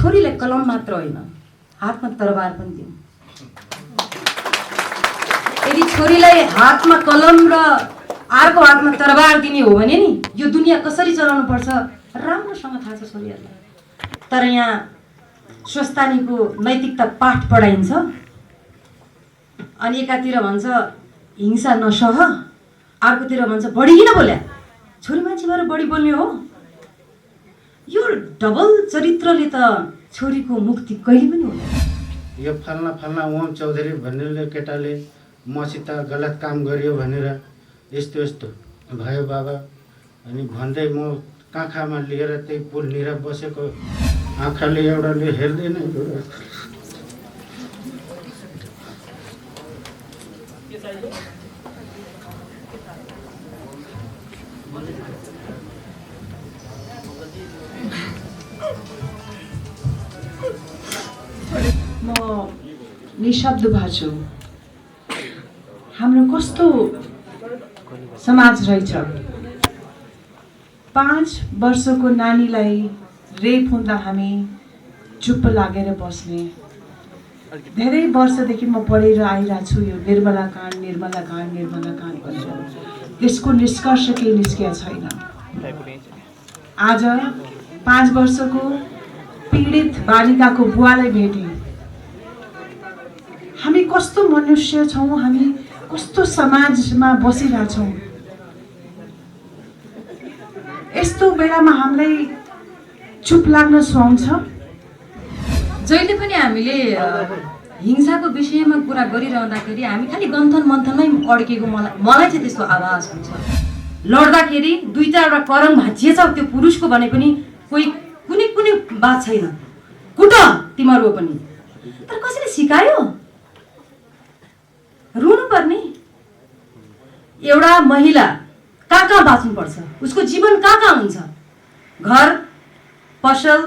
छोरीलाई कलम मात्र होइन, हातमा तरबार पनि दिउँ। यदि छोरीलाई हातमा कलम र अर्को हातमा तरबार दिने हो भने नि यो दुनियाँ कसरी चलाउनु पर्छ राम्रोसँग थाहा छ छोरीहरूलाई। तर यहाँ स्वस्थानीको नैतिकता पाठ पढाइन्छ अनि एकातिर भन्छ हिंसा नसह, अर्कोतिर भन्छ बढी किन बोल्या, छोरी मान्छे भएर बढी बोल्ने हो। यो डबल चरित्रले त छोरीको मुक्ति कहिले पनि हुँदैन। यो फल्ना फल्ना ओम चौधरी भन्नेले केटाले मसित गलत काम गर्यो भनेर यस्तो यस्तो भयो बाबा अनि भन्दै म काखामा लिएर त्यही पुलनिर बसेको आँखाले एउटाले हेर्दैन। म निशब्द भाछु। हाम्रो कस्तो समाज रहेछ। 5 वर्षको नानीलाई रेप हुँदा हामी चुप्प लागेर बस्ने। धेरै वर्षदेखि म पढेर आइरहेको छु यो निर्मला काण्ड भनेर। त्यसको निष्कर्ष केही निस्किया छैन। आज 5 वर्षको पीडित बालिकाको बुवालाई भेटेँ। हामी कस्तो मनुष्य छौँ, हामी कस्तो समाजमा बसिरहेछौँ। यस्तो बेलामा हामीलाई चुप लाग्न सुहाउँछ। जहिले पनि हामीले हिंसाको विषयमा कुरा गरिरहँदाखेरि हामी खालि गन्थन मन्थनमै अड्केको मलाई चाहिँ त्यस्तो आभास हुन्छ। लड्दाखेरि 2-4 वटा करङ भाँचिएछ त्यो पुरुषको भने पनि कुनै बात छैन, कुट तिमीहरू पनि। तर कसैले सिकायो रुनु पर्ने। एउटा महिला कहाँ बाँच्नुपर्छ, उसको जीवन कहाँ हुन्छ, घर, पसल,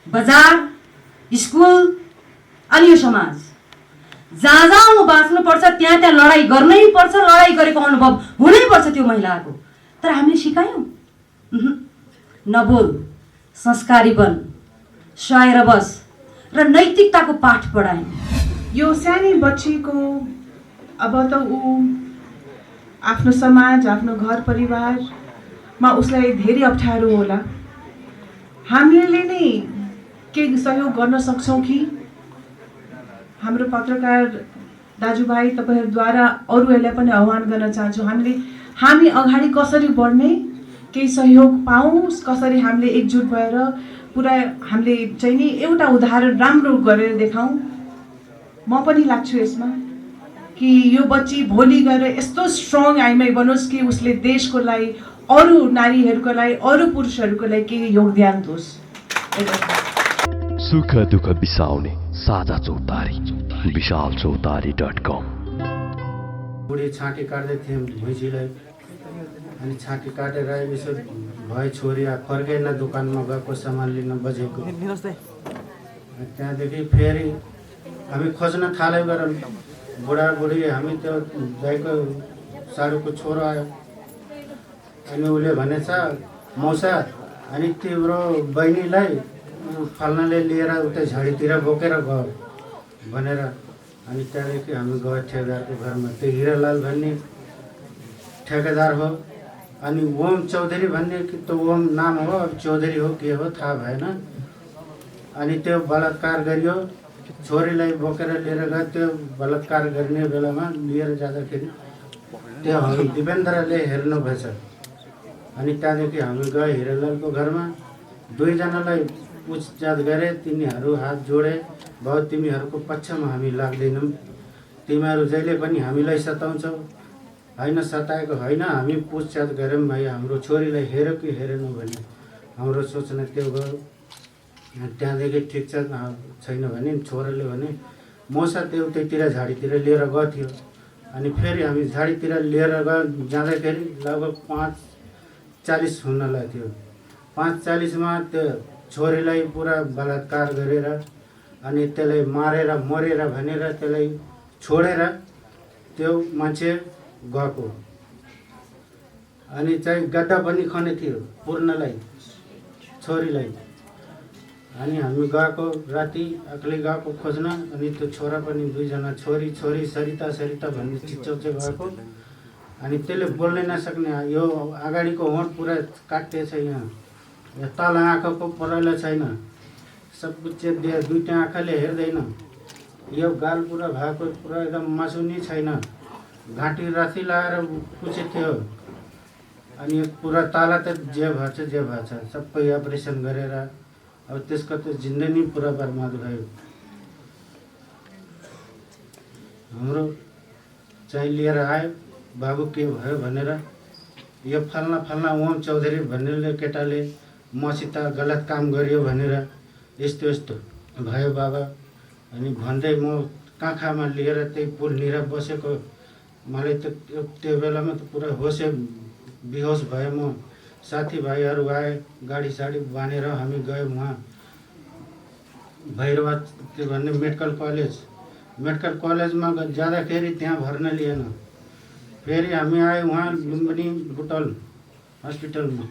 बजार, स्कुल अनि यो समाज, जहाँ म बाँच्नुपर्छ त्यहाँ लडाइँ गर्नै पर्छ। लडाइँ गरेको अनुभव हुनै पर्छ त्यो महिलाको। तर हामीले सिकायौँ नबोल, संस्कारी बन, शायर बस र नैतिकताको पाठ पढायौँ। यो सानै बच्चीको अब त ऊ आफ्नो समाज, आफ्नो घर परिवारमा उसलाई धेरै अप्ठ्यारो होला। हामीले नै केही सहयोग गर्न सक्छौँ कि? हाम्रो पत्रकार दाजुभाइ तपाईँहरूद्वारा अरूहरूलाई पनि आह्वान गर्न चाहन्छु, हामी अगाडि कसरी बढ्ने, केही सहयोग पाऊँ, कसरी हामीले एकजुट भएर पुरा हामीले चाहिँ नि एउटा उदाहरण राम्रो गरेर देखाउँ। म पनि लाग्छु यसमा कि यो बच्ची भोलि गएर यस्तो स्ट्रङ आइमाई बनोस् कि उसले देशको लागि, अरू नारीहरूको लागि, अरू पुरुषहरूको लागि केही योगदान दोस्। सुख दुःख बिसाउने साझा चौतारी विशालचौतारी.com। बुढी छाँटी काट्दै थियौँ भैँसीलाई अनि छाँटी काटेर यसो भए छोरी फर्केन, दोकानमा गएको सामान लिन बजेको। त्यहाँदेखि फेरि हामी खोज्न थाल्यौँ गरौँ। बुढाबुढी हामी त्यो दाइको सारूको छोरो आयो अनि उसले भनेछ मौसा अनि तिम्रो बहिनीलाई फल्नाले लिएर उतै झडीतिर बोकेर गयो भनेर। अनि त्यहाँदेखि हामी गयो ठेकेदारको घरमा। त्यो हिरालाल भन्ने ठेकेदार हो अनि ओम चौधरी भन्ने कि त्यो ओम नाम हो, अब चौधरी हो के हो थाहा भएन। अनि त्यो बलात्कार गरियो, छोरीलाई बोकेर लिएर गयो। त्यो बलात्कार गर्ने बेलामा लिएर जाँदाखेरि त्यो दिपेन्द्रले हेर्नुभएछ। अनि त्यहाँदेखि हामी गयो हिरालालको घरमा। 2 जनालाई पुछजाछ गरे, तिनीहरू हात जोडे, भाउ तिमीहरूको पक्षमा हामी लाग्दैनौँ, तिमीहरू जहिले पनि हामीलाई सताउँछौ। होइन सताएको होइन, हामी पुछजाछ गऱ्यौँ भाइ हाम्रो छोरीलाई हेऱ्यो कि हेरेन भने हाम्रो सोच्न त्यो गयो। त्यहाँदेखि ठिक छैन भने छोराले भने मौसा त्यो त्यतिर झाडीतिर लिएर गएको थियो। अनि फेरि हामी झाडीतिर लिएर जाँदाखेरि लगभग 5:40 हुन लाग्थ्यो। 5:40मा त्यो छोरीलाई पुरा बलात्कार गरेर अनि त्यसलाई मारेर मरेर भनेर त्यसलाई छोडेर त्यो मान्छे गएको। अनि चाहिँ गड्डा पनि खने थियो पूर्णलाई, छोरीलाई। अनि हामी गएको राति एक्लै गएको खोज्न। अनि त्यो छोरा पनि 2 जना छोरी सरिता भन्ने चिच्याउँछ गएको। अनि त्यसले बोल्नै नसक्ने, यो अगाडिको होठ पुरा काटिएछ, यहाँ तल आँखाको पराइलो छैन, सब कुछ चेपिदियो, 2टा आँखाले हेर्दैन, यो गाल पुरा भएको, पुरा एकदम मासुनी छैन, घाँटी राति लाएर पुछे थियो। अनि पुरा ताला त जे भएछ सबै अपरेसन गरेर अब त्यसको त जिन्दगी पुरा बर्बाद भयो। हाम्रो चाहिँ लिएर आयो, बाबु के भयो भनेर, यो फल्ना ओम चौधरी भन्ने केटाले मसित गलत काम गर्यो भनेर यस्तो भयो बाबा। अनि भन्दै म काँखामा लिएर त्यही पुलनिर बसेको, मलाई त त्यो बेलामा त पुरा बेहोस भयो। म साथीभाइहरू आए, गाडी साडी बाँधेर हामी गयौँ वहाँ भैरवा के भन्ने मेडिकल कलेजमा जाँदाखेरि त्यहाँ भर्ना लिएन। फेरि हामी आयो वहाँ लुम्बिनी बुटल हस्पिटलमा,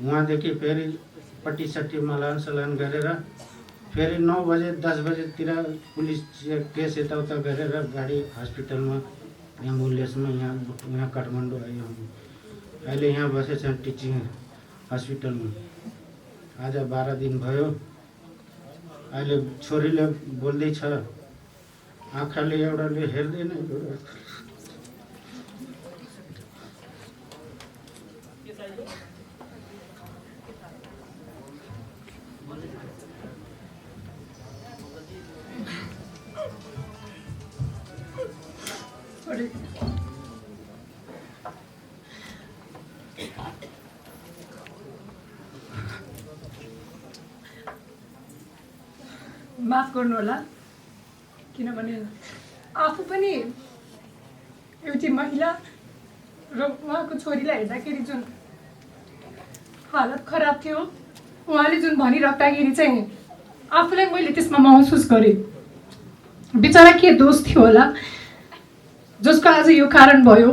वहाँदेखि फेरि पट्टी मलान गरेर फेरि 9 बजे 10 बजेतिर पुलिस केस यताउता गरेर गाडी हस्पिटलमा एम्बुलेन्समा यहाँ काठमाडौँ आयो। अहिले यहाँ बसेछन् टिचिङ हस्पिटलमा। आज 12 दिन भयो। अहिले छोरीले बोल्दैछ, आँखाले एउटाले हेर्दैन। माफ गर्नु होला, किनभने आफू पनि एउटी महिला र उहाँको छोरीलाई हेर्दाखेरि जुन हालत खराब थियो, उहाँले जुन भनिराख्दाखेरि चाहिँ आफूलाई मैले त्यसमा महसुस गरेँ। बिचरा के दोष थियो होला जसको आज यो कारण भयो।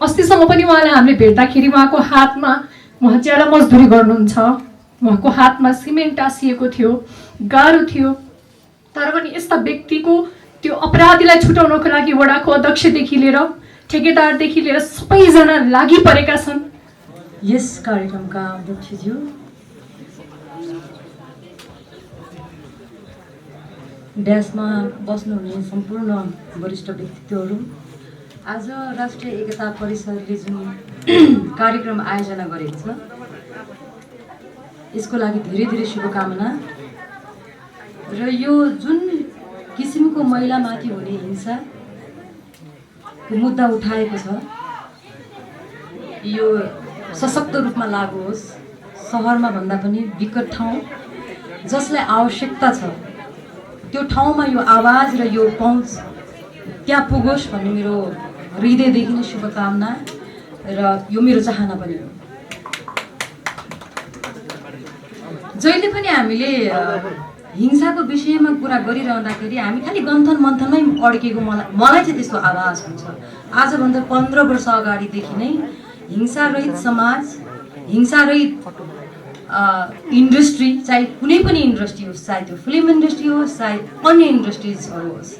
अस्तिसम्म पनि उहाँलाई हामीले भेट्दाखेरि उहाँको हातमा, उहाँ ज्याला मजदुरी गर्नुहुन्छ, उहाँको हातमा सिमेन्ट टाँसिएको थियो, गाह्रो थियो। तर पनि यस्ता व्यक्तिको त्यो अपराधीलाई छुटाउनको लागि वडाको अध्यक्षदेखि लिएर ठेकेदारदेखि लिएर सबैजना लागि परेका छन्। यस कार्यक्रमका अध्यक्षज्यू, ड्यासमा बस्नुहुने सम्पूर्ण वरिष्ठ व्यक्तित्वहरू, आज राष्ट्रिय एकता परिषदले जुन कार्यक्रम आयोजना गरेको छ यसको लागि धेरै धेरै शुभकामना। र यो जुन किसिमको महिलामाथि हुने हिंसाको मुद्दा उठाएको छ यो सशक्त रूपमा लागू होस्, सहरमा भन्दा पनि विकट ठाउँ जसलाई आवश्यकता छ त्यो ठाउँमा यो आवाज र यो पहुँच त्यहाँ पुगोस् भन्ने मेरो हृदयदेखि नै शुभकामना र यो मेरो चाहना पनि हो। जहिले पनि हामीले हिंसाको विषयमा कुरा गरिरहँदाखेरि हामी खालि गन्थन मन्थनमै अड्केको मलाई चाहिँ त्यस्तो आभास हुन्छ। आजभन्दा 15 वर्ष अगाडिदेखि नै हिंसारहित समाज, हिंसारहित इन्डस्ट्री, चाहे कुनै पनि इन्डस्ट्री होस्, चाहे त्यो फिल्म इन्डस्ट्री होस्, चाहे अन्य इन्डस्ट्रिजहरू होस्,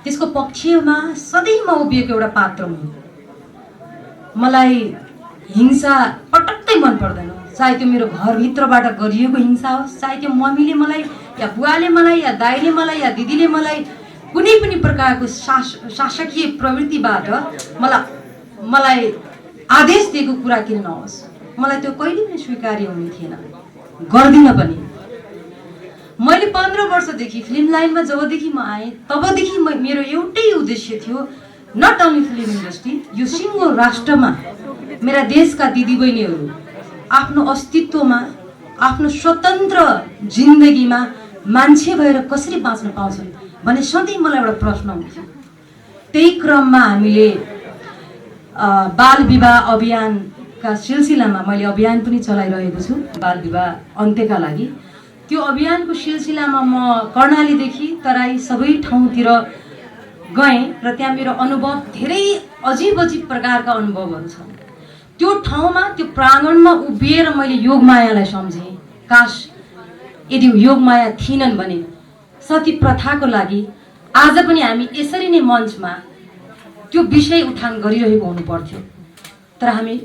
त्यसको पक्षमा सधैँ म उभिएको एउटा पात्र हुँ। मलाई हिंसा पटक्कै मन पर्दैन, चाहे त्यो मेरो घरभित्रबाट गरिएको हिंसा होस्, चाहे त्यो मम्मीले मलाई या बुवाले मलाई या दाइले मलाई या दिदीले मलाई कुनै पनि प्रकारको शासकीय प्रवृत्तिबाट मलाई आदेश दिएको कुरा किन नहोस्, मलाई त्यो कहिले पनि स्वीकार्य हुने थिएन, गर्दिनँ पनि। मैले 15 वर्षदेखि फिल्म लाइनमा जबदेखि म आएँ तबदेखि मेरो एउटै उद्देश्य थियो, नट ओन्ली फिल्म इन्डस्ट्री, यो सिङ्गो राष्ट्रमा मेरा देशका दिदीबहिनीहरू आफ्नो अस्तित्वमा, आफ्नो स्वतन्त्र जिन्दगीमा मान्छे भएर कसरी बाँच्न पाउँछन् भन्ने सधैँ मलाई एउटा प्रश्न हुन्थ्यो। त्यही क्रममा हामीले बाल विवाह अभियानका सिलसिलामा मैले अभियान पनि चलाइरहेको छु बाल विवाह अन्त्यका लागि। त्यो अभियानको सिलसिलामा म कर्णालीदेखि तराई सबै ठाउँतिर गएँ र त्यहाँ मेरो अनुभव धेरै अजीब प्रकारका अनुभवहरू छन्। त्यो ठाउँमा, त्यो प्राङ्गणमा उभिएर मैले योगमायालाई सम्झेँ। काश यदि योगमाया थिएनन् भने सती प्रथाको लागि आज पनि हामी यसरी नै मञ्चमा त्यो विषय उठान गरिरहेको हुनु पर्थ्यो। तर हामी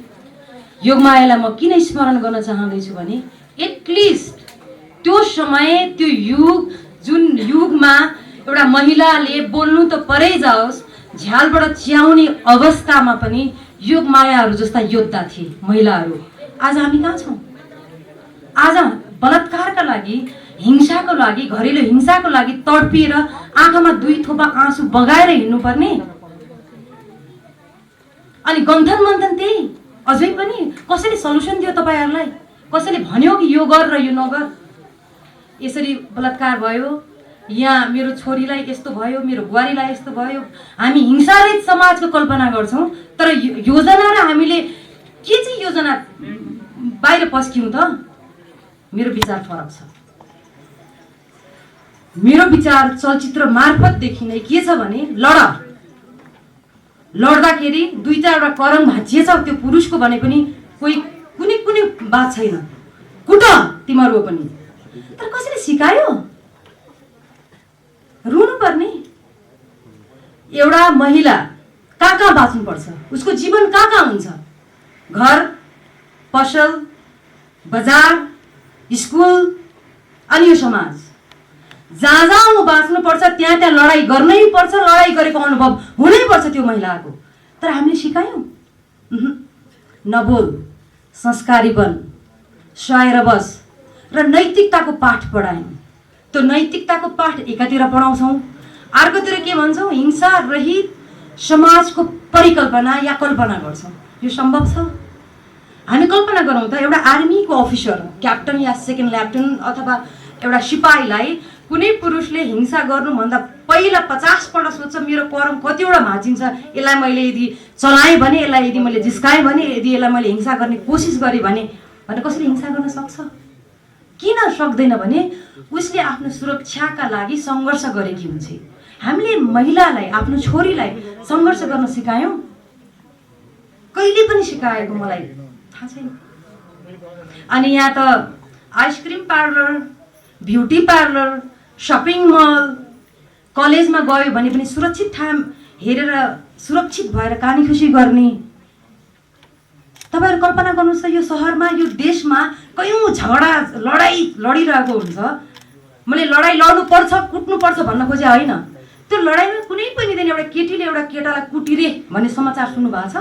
योगमायालाई म किन स्मरण गर्न चाहँदैछु भने एटलिस्ट त्यो समय त्यो युग जुन युगमा एउटा महिलाले बोल्नु त परै जाओस् झ्यालबाट च्याउने अवस्थामा पनि योगमायाहरू जस्ता योद्धा थिए महिलाहरू। आज हामी कहाँ छौँ? आज बलात्कारका लागि, हिंसाको लागि, घरेलु हिंसाको लागि तडपिएर आँखामा 2 थोपा आँसु बगाएर हिँड्नुपर्ने। अनि गन्थन मन्थन त्यही अझै पनि कसैले सल्युसन दियो तपाईँहरूलाई? कसैले भन्यो कि यो गर र यो नगर? यसरी बलात्कार भयो, यहाँ मेरो छोरीलाई यस्तो भयो, मेरो बुहारीलाई यस्तो भयो। हामी हिंसारहित समाजको कल्पना गर्छौँ, तर योजना र हामीले के चाहिँ योजना बाहिर पस्क्यौँ त? मेरो विचार फरक छ। मेरो विचार चलचित्र मार्फतदेखि नै के छ भने लड्दाखेरि 2-4 करम भाँचिएछ त्यो पुरुषको भने पनि कुनै बात छैन, कुट तिमीहरू पनि। तर कसैले सिकायो? रुनु पर्ने। एउटा महिला कहाँ बाँच्नुपर्छ, उसको जीवन कहाँ हुन्छ? घर, पसल, बजार, स्कुल अनि यो समाज, जहाँ म बाँच्नुपर्छ त्यहाँ लडाइँ गर्नै पर्छ। लडाइँ गरेको अनुभव हुनैपर्छ त्यो महिलाको। तर हामीले सिकायौँ? नबोल, संस्कारी बन, सहाएर बस र नैतिकताको पाठ पढायौँ। त्यो नैतिकताको पाठ एकातिर पढाउँछौँ, अर्कोतिर के भन्छौँ? हिंसा रहित समाजको परिकल्पना या कल्पना गर्छौँ। यो सम्भव छ? हामी कल्पना गरौँ त एउटा आर्मीको अफिसर, क्याप्टन या सेकेन्ड लेफ्टेनेन्ट अथवा एउटा सिपाहीलाई कुनै पुरुषले हिंसा गर्नुभन्दा पहिला 50 पल्ट सोध्छ मेरो करम कतिवटा भाँचिन्छ, यसलाई मैले यदि चलाएँ भने, यसलाई यदि मैले जिस्काएँ भने, यदि यसलाई मैले हिंसा गर्ने कोसिस गरेँ भने कसैले हिंसा गर्न सक्छ? किन सक्दैन भने उसले आफ्नो सुरक्षाका लागि सङ्घर्ष गरेकी हुन्छ। हामीले महिलालाई, आफ्नो छोरीलाई सङ्घर्ष गर्न सिकायौँ? कहिले पनि सिकाएको मलाई थाहा छैन। अनि यहाँ त ice cream parlour, beauty parlour, shopping mall, कलेजमा गयो भने पनि सुरक्षित ठाउँ हेरेर सुरक्षित भएर कानी खुसी गर्ने। तपाईँहरू कल्पना गर्नुहोस् त यो सहरमा, यो देशमा कयौँ झगडा लडाइँ लडिरहेको हुन्छ। मैले लडाइँ लड्नुपर्छ, कुट्नुपर्छ भन्न खोजे होइन। त्यो लडाइँमा कुनै पनि दिन एउटा केटीले एउटा केटालाई कुटिरे भन्ने समाचार सुन्नु भएको छ?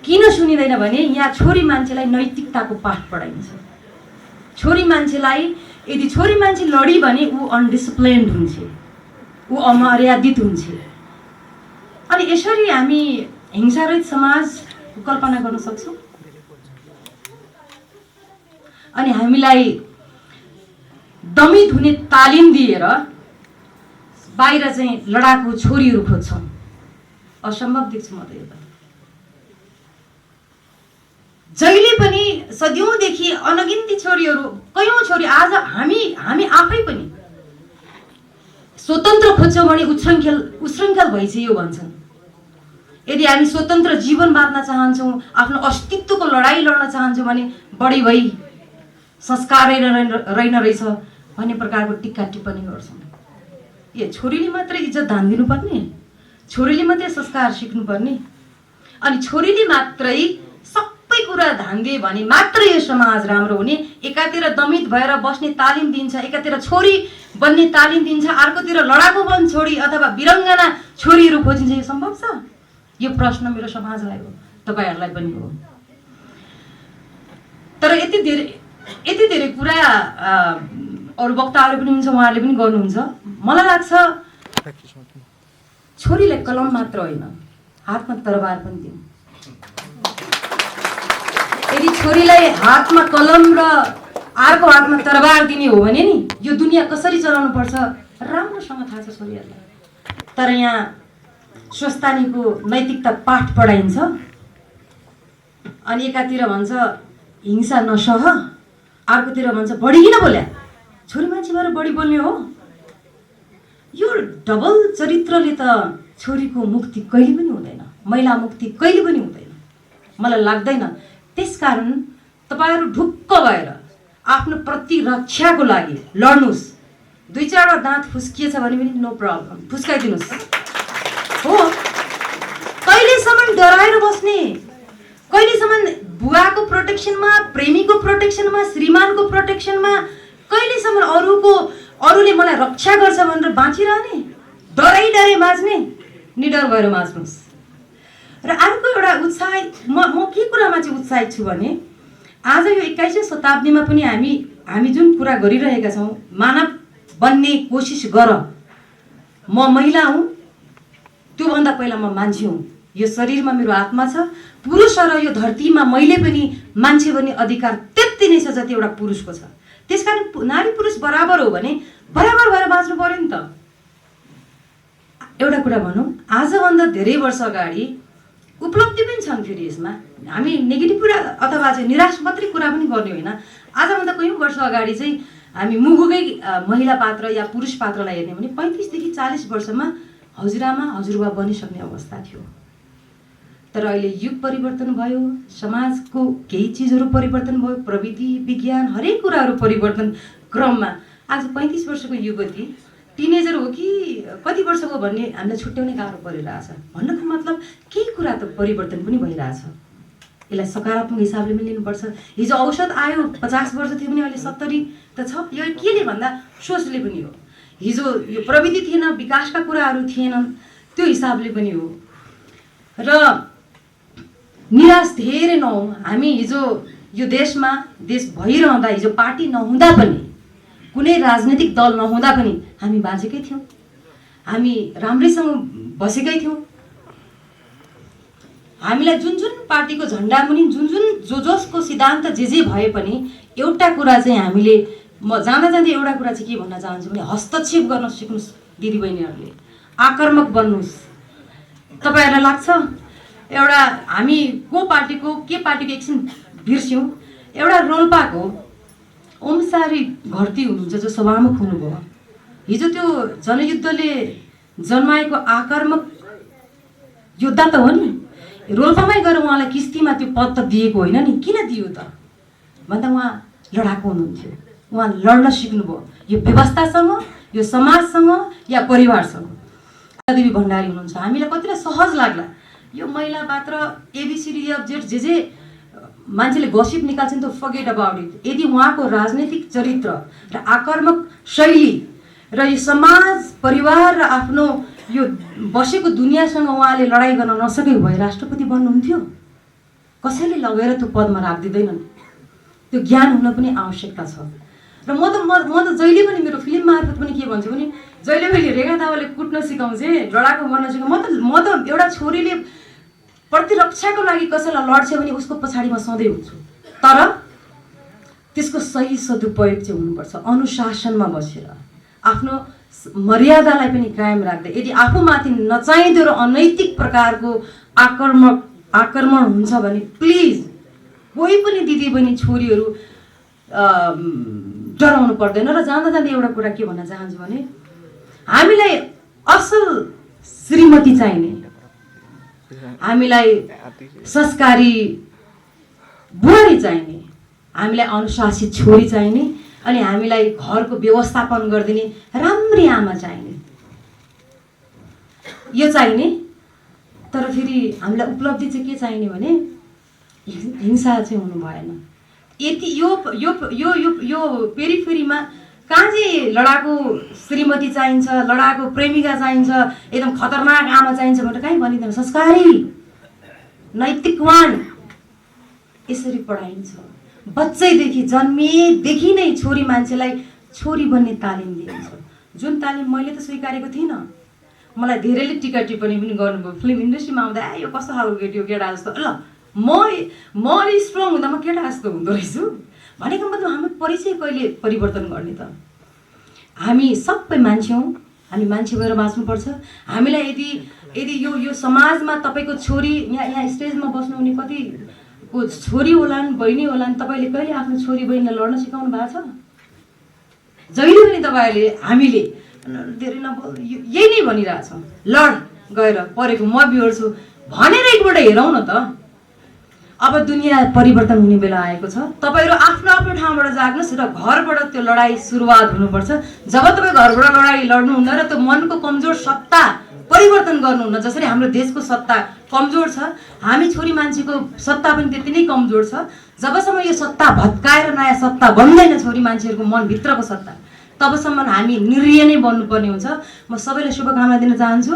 किन सुनिँदैन भने यहाँ छोरी मान्छेलाई नैतिकताको पाठ पढाइन्छ। छोरी मान्छेलाई यदि छोरी मान्छे लडी भने ऊ अनडिसिप्लिन्ड हुन्छ, ऊ अमर्यादित हुन्छ। अनि यसरी हामी हिंसारहित समाज कल्पना गर्न सक्छौँ? अनि हामीलाई दमित हुने तालिम दिएर बाहिर चाहिँ लडाकु छोरीहरू खोज्छौँ। असम्भव देख्छु म त यो त। जहिले पनि सदियौँदेखि अनगिन्ती छोरीहरू, कयौँ छोरी, आज हामी आफै पनि स्वतन्त्र खोज्छौँ भने उच्छृङ्खल भइसक्यो भन्छन्। यदि हामी स्वतन्त्र जीवन बाँच्न चाहन्छौँ, आफ्नो अस्तित्वको लडाइँ लड्न चाहन्छौँ भने बढी भई संस्कार रहेन रहेछ भन्ने प्रकारको टिक्का टिप्पणी गर्छौँ। ए छोरीले मात्रै इज्जत धान दिनुपर्ने, छोरीले मात्रै संस्कार सिक्नुपर्ने, अनि छोरीले मात्रै सबै कुरा ध्यान दिए भने मात्र यो समाज राम्रो हुने। एकातिर दमित भएर बस्ने तालिम दिन्छ, एकातिर छोरी बन्ने तालिम दिन्छ, अर्कोतिर लडाकु बन छोरी अथवा वीरङ्गना छोरीहरू खोजिन्छ। यो सम्भव छ? यो प्रश्न मेरो समाजलाई हो, तपाईँहरूलाई पनि हो। तर यति धेरै कुरा अरू वक्ताहरू पनि हुन्छ, उहाँहरूले पनि गर्नुहुन्छ। मलाई लाग्छ छोरीलाई कलम मात्र होइन, हातमा तरबार पनि दिउँ। यदि छोरीलाई हातमा कलम र अर्को हातमा तरबार दिने हो भने नि यो दुनियाँ कसरी चलाउनु पर्छ राम्रोसँग थाहा छ छोरीहरूलाई। तर यहाँ स्वस्थानीको नैतिकता पाठ पढाइन्छ, अनि एकातिर भन्छ हिंसा नसह, अर्कोतिर भन्छ बढी किन बोल्या, छोरी मान्छे भएर बढी बोल्ने हो। यो डबल चरित्रले त छोरीको मुक्ति कहिले पनि हुँदैन, महिला मुक्ति कहिले पनि हुँदैन, मलाई लाग्दैन। त्यसकारण तपाईँहरू ढुक्क भएर आफ्नो प्रतिरक्षाको लागि लड्नुस्। 2-4 दाँत फुस्किएछ भने पनि नो प्रब्लम, फुस्काइदिनुहोस्। हो, कहिलेसम्म डराएर बस्ने? कहिलेसम्म बुवाको प्रोटेक्सनमा, प्रेमीको प्रोटेक्सनमा, श्रीमानको प्रोटेक्सनमा, कहिलेसम्म अरूले मलाई रक्षा गर्छ भनेर बाँचिरहने? डरै बाँच्ने? निडर भएर बाँच्नुहोस्। र अर्को एउटा उत्साहित म के कुरामा चाहिँ उत्साहित छु भने आज यो 21औं शताब्दीमा पनि हामी जुन कुरा गरिरहेका छौँ, मानव बन्ने कोसिस गर, म महिला हुँ, त्योभन्दा पहिला म मान्छे हुँ, यो शरीरमा मेरो आत्मा छ, पुरुष र यो धरतीमा मैले पनि मान्छे बन्ने अधिकार त्यति नै छ जति एउटा पुरुषको छ। त्यसकारण नारी पुरुष बराबर हो भने बराबर भएर बाँच्नु पर्यो नि त। एउटा कुरा भनौँ, आजभन्दा धेरै वर्ष अगाडि उपलब्धि पनि छन् फेरि यसमा, हामी नेगेटिभ कुरा अथवा चाहिँ निराश मात्रै कुरा पनि गर्ने होइन। आजभन्दा कयौँ वर्ष अगाडि चाहिँ हामी मुगुकै महिला पात्र या पुरुष पात्रलाई हेर्ने भने 35 देखि 40 वर्षमा हजुरआमा हजुरबा बनिसक्ने अवस्था थियो। तर अहिले युग परिवर्तन भयो, समाजको केही चिजहरू परिवर्तन भयो, प्रविधि विज्ञान हरेक कुराहरू परिवर्तन क्रममा आज 35 वर्षको युवती टिनेजर हो कि कति वर्षको भन्ने हामीलाई छुट्याउने गाह्रो परिरहेछ। भन्नको मतलब केही कुरा त परिवर्तन पनि भइरहेछ। यसलाई सकारात्मक हिसाबले पनि लिनुपर्छ। हिजो औषध आयो 50 वर्ष थियो भने अहिले 70 त छ। यो केले भन्दा सोचले पनि हो। हिजो यो प्रविधि थिएन, विकासका कुराहरू थिएनन्, त्यो हिसाबले पनि हो। र निराश धेरै नहौँ। हामी हिजो यो देशमा देश भइरहँदा, हिजो पार्टी नहुँदा पनि, कुनै राजनीतिक दल नहुँदा पनि हामी बाँचेकै थियौँ, हामी राम्रैसँग बसेकै थियौँ। हामीलाई जुन जुन पार्टीको झन्डा मुनि जुन जसको सिद्धान्त जे भए पनि एउटा कुरा चाहिँ हामीले, म जाँदा एउटा कुरा चाहिँ के भन्न चाहन्छु भने हस्तक्षेप गर्न सिक्नुहोस् दिदीबहिनीहरूले, आक्रामक बन्नुहोस्। तपाईँहरूलाई लाग्छ एउटा हामी के पार्टीको एकछिन बिर्स्यौँ, एउटा रोल्पाको ओमसारी घरती हुनुहुन्छ जो सभामुख हुनुभयो, हिजो त्यो जनयुद्धले जन्माएको आक्रामक योद्धा त हो नि। रोल्पामै गएर उहाँलाई किस्तीमा त्यो पद त दिएको होइन नि, किन दियो त भन्दा उहाँ लडाकु हुनुहुन्थ्यो। उहाँ लड्न सिक्नुभयो, यो व्यवस्थासँग, यो समाजसँग या परिवारसँग। देवी भण्डारी हुनुहुन्छ, हामीलाई कतिलाई सहज लाग्ला यो महिला पात्र ABCDEFG जे मान्छेले गसिप निकाल्छन् त फर्गेट अबाउट इट। यदि उहाँको राजनीतिक चरित्र र आक्रामक शैली र यो समाज परिवार र आफ्नो यो बसेको दुनियाँसँग उहाँले लडाइँ गर्न नसकेको भए राष्ट्रपति बन्नुहुन्थ्यो? कसैले लगेर त्यो पदमा राखिदिँदैनन्। त्यो ज्ञान हुन पनि आवश्यकता छ। र म त जहिले पनि मेरो फिल्म मार्फत पनि के भन्छु भने जहिले मैले रेखा थापाले कुट्न सिकाउँछे, लडाकु गर्न सिकाउँ, म त एउटा छोरीले प्रतिरक्षाको लागि कसैलाई लड्छ भने उसको पछाडि म सधैँ हुन्छु। तर त्यसको सही सदुपयोग चाहिँ हुनुपर्छ, अनुशासनमा बसेर आफ्नो मर्यादालाई पनि कायम राख्दै। यदि आफूमाथि नचाहिँदो र अनैतिक प्रकारको आक्रमण हुन्छ भने प्लिज कोही पनि दिदीबहिनी छोरीहरू डराउनु पर्दैन। र जाँदा एउटा कुरा के भन्न चाहन्छु भने हामीलाई असल श्रीमती चाहिने, हामीलाई संस्कारी बुहारी चाहिने, हामीलाई अनुशासित छोरी चाहिने, अनि हामीलाई घरको व्यवस्थापन गरिदिने राम्री आमा चाहिने, यो चाहिने। तर फेरि हामीलाई उपलब्धि चाहिँ के चाहिने भने हिंसा चाहिँ हुनु भएन। यति यो पेरिफेरीमा कहाँ चाहिँ लडाकु श्रीमती चाहिन्छ, लडाकु प्रेमिका चाहिन्छ, एकदम खतरनाक आमा चाहिन्छ भनेर कहीँ भनिँदैन। संस्कारी नैतिकवान यसरी पढाइन्छ। बच्चैदेखि जन्मिएदेखि नै छोरी मान्छेलाई छोरी बन्ने तालिम दिइन्छ, जुन तालिम मैले त स्वीकारेको थिइनँ। मलाई धेरैले टिका टिप्पणी पनि गर्नुभयो फिल्म इन्डस्ट्रीमा आउँदा, यो कस्तो खालको केटी हो, केटा जस्तो। ल म स्ट्रङ हुँदा म केटा जस्तो हुँदो रहेछु भनेको मतलब हाम्रो परिचय कहिले परिवर्तन गर्ने त? हामी सबै मान्छे हौँ, हामी मान्छे भएर बाँच्नुपर्छ। हामीलाई यदि यो समाजमा तपाईँको छोरी यहाँ स्टेजमा बस्नुहुने कतिको छोरी होलान्, बहिनी होलान्, तपाईँले कहिले आफ्नो छोरी बहिनीलाई लड्न सिकाउनु भएको छ? जहिले पनि तपाईँहरूले हामीले धेरै नबोल यही नै भनिरहेछौँ, लड गएर परेको म बिहोर्छु भनेर एकपल्ट हेरौँ न त। अब दुनियाँ परिवर्तन हुने बेला आएको छ। तपाईँहरू आफ्नो आफ्नो ठाउँबाट जाग्नुहोस् र घरबाट त्यो लडाइँ सुरुवात हुनुपर्छ। जब तपाईँ घरबाट लडाइँ लड्नुहुन्न र त्यो मनको कमजोर सत्ता परिवर्तन गर्नुहुन्न, जसरी हाम्रो देशको सत्ता कमजोर छ, हामी छोरी मान्छेको सत्ता पनि त्यति नै कमजोर छ। जबसम्म यो सत्ता भत्काएर नयाँ सत्ता बन्दैन छोरी मान्छेहरूको मनभित्रको सत्ता, तबसम्म हामी निरीह नै बन्नुपर्ने हुन्छ। म सबैलाई शुभकामना दिन चाहन्छु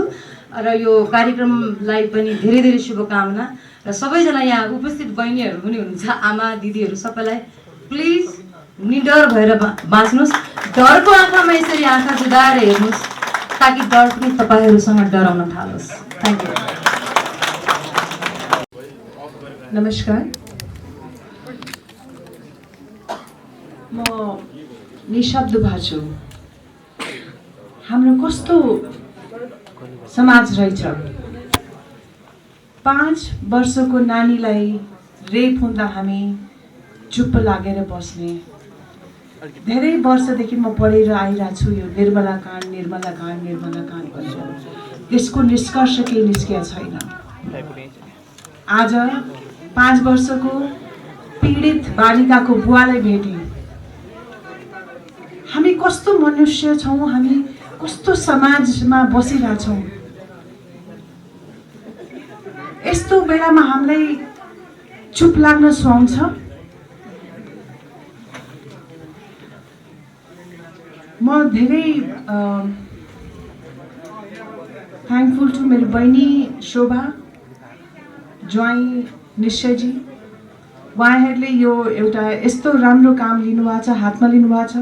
र यो कार्यक्रमलाई पनि धेरै धेरै शुभकामना। र सबैजना यहाँ उपस्थित बहिनीहरू पनि हुनुहुन्छ, आमा दिदीहरू, सबैलाई प्लिज निडर भएर बाँच्नुहोस्। डरको आँखामा यसरी आँखा जुदाएर हेर्नुहोस् ताकि डर पनि तपाईँहरूसँग डराउन थालोस्। Thank you. नमस्कार, म निशब्द भएको छु। हाम्रो कस्तो समाज रहेछ। 5 वर्षको नानीलाई रेप हुँदा हामी चुप्प लागेर बस्ने। धेरै वर्षदेखि म पढेर आइरहेको छु यो निर्मला काण्ड भनेर। त्यसको निष्कर्ष केही निस्किएको छैन। आज 5 वर्षको पीडित बालिकाको बुवालाई भेटेँ। हामी कस्तो मनुष्य छौँ, हामी कस्तो समाजमा बसिरहेछौँ। यस्तो बेलामा हामीलाई चुप लाग्न सुहाउँछ। म धेरै थ्याङ्कफुल छु मेरो बहिनी शोभा, ज्वाइँ निश्चयजी। उहाँहरूले यो एउटा यस्तो राम्रो काम लिनुभएको छ, हातमा लिनुभएको छ।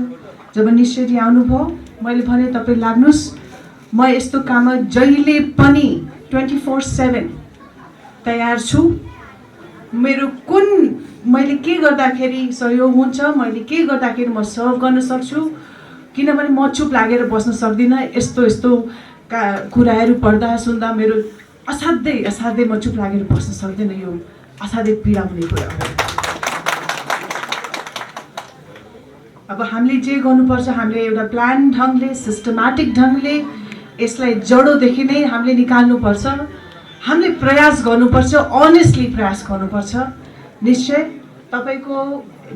जब निश्चयजी आउनुभयो, मैले भने तपाईँ लाग्नुहोस्, म यस्तो काम जहिले पनि 24/7 तयार छु। मेरो मैले के गर्दाखेरि सहयोग हुन्छ, मैले के गर्दाखेरि म सर्भ गर्न सक्छु, किनभने म चुप लागेर बस्न सक्दिनँ। यस्तो कुराहरू पढ्दा सुन्दा मेरो असाध्यै म चुप लागेर बस्न सक्दिनँ। यो असाध्यै पीडा हुने कुरा हो। अब हामीले जे गर्नुपर्छ, हामीले एउटा प्लान ढङ्गले, सिस्टमेटिक ढङ्गले यसलाई जडोदेखि नै हामीले निकाल्नुपर्छ। हामीले प्रयास गर्नुपर्छ, अनेस्टली प्रयास गर्नुपर्छ। निश्चय तपाईँको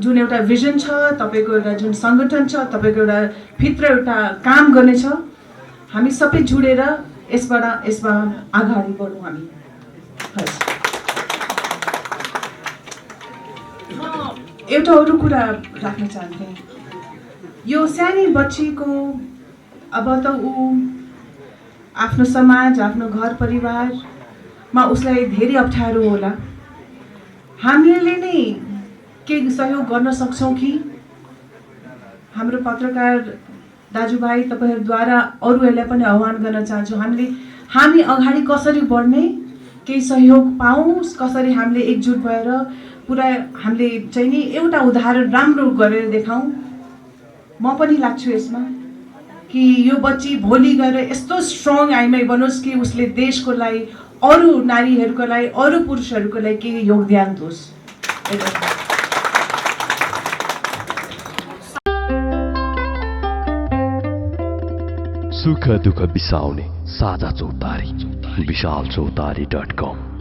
जुन एउटा भिजन छ, तपाईँको एउटा जुन सङ्गठन छ, तपाईँको एउटा भित्र एउटा काम गर्नेछ, हामी सबै जुडेर यसमा अगाडि बढौँ। हामी एउटा अरू कुरा राख्न चाहन्थेँ। यो सानी बच्चीको अब त ऊ आफ्नो समाज, आफ्नो घर परिवारमा उसलाई धेरै अप्ठ्यारो होला। हामीले नै केही सहयोग गर्न सक्छौँ कि? हाम्रो पत्रकार दाजुभाइ तपाईँहरूद्वारा अरूहरूलाई पनि आह्वान गर्न चाहन्छु, हामी अगाडि कसरी बढ्ने, केही सहयोग पाऊँ, कसरी हामीले एकजुट भएर पुरा हामीले चाहिँ नि एउटा उदाहरण राम्रो गरेर देखाउँ। म पनि लाग्छु यसमा कि यो बच्ची भोलि गएर यस्तो स्ट्रङ आइमाई बनोस् कि उसले देशको लागि, अरू नारीहरूको लागि, अरू पुरुषहरूको लागि केही योगदान दोस्। सुख दुःख बिसाउने साझा चौतारी, विशालचौतारी.com